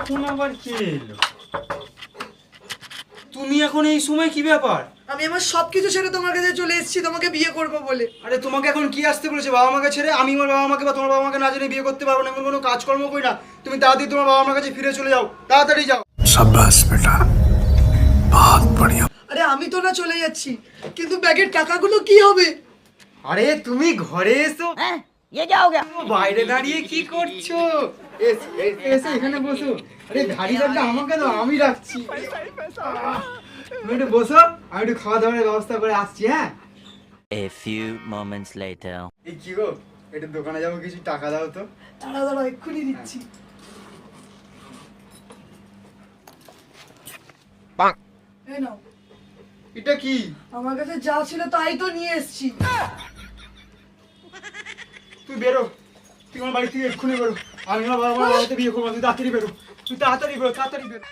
এখন আবার কে এলো? তুমি এখন এই সময় কি ব্যাপার? আমি আমার সবকিছু ছেড়ে তোমার কাছে চলে এসেছি তোমাকে বিয়ে করবো বলে। আরে তোমাকে এখন কি আসতে বলেছে? বাবা মাকে ছেড়ে আমি আমার বাবা মাকে বা তোমার বাবা মাকে না জেনে বিয়ে করতে পারবো না, এমন কোনো কাজকর্ম করি না। তুমি তাড়াতাড়ি তোমার বাবা মার কাছে ফিরে চলে যাও, তাড়াতাড়ি যাও। शाबाश बेटा, बहुत बढ़िया। আরে আমি তো না চলে যাচ্ছি, কিন্তু ব্যাগের টাকাগুলো কি হবে? আরে তুমি ঘরে এসো। ये क्या हो गया? বাইরে দাঁড়িয়ে কি করছো? এসো এসো এসো, এখানে বসো। আরে ধাড়ি দাঁড়টা আমাকে দাও, আমি রাখছি। তুমি একটু বসো, আমি একটু খাওয়া দাওয়ার ব্যবস্থা করে আসছি। হ্যাঁ, A few moments later. এই কি গো, একটু দোকানে যাবো, কিছু টাকা দাও তো। দাঁড়া দাঁড়া, এক্ষুনি দিচ্ছি। এই নাও। এটা কি? আমার কাছে যা ছিল তাই তো নিয়ে এসেছি। তুই বেরো, তুই আমার বাড়ি থেকে এক্ষুনি বেরো। আমি আমার বাবা মার বাড়িতে বিয়ে করবো, তুই তাড়াতাড়ি বেরো, তুই তাড়াতাড়ি বেরো, তাড়াতাড়ি বেরো।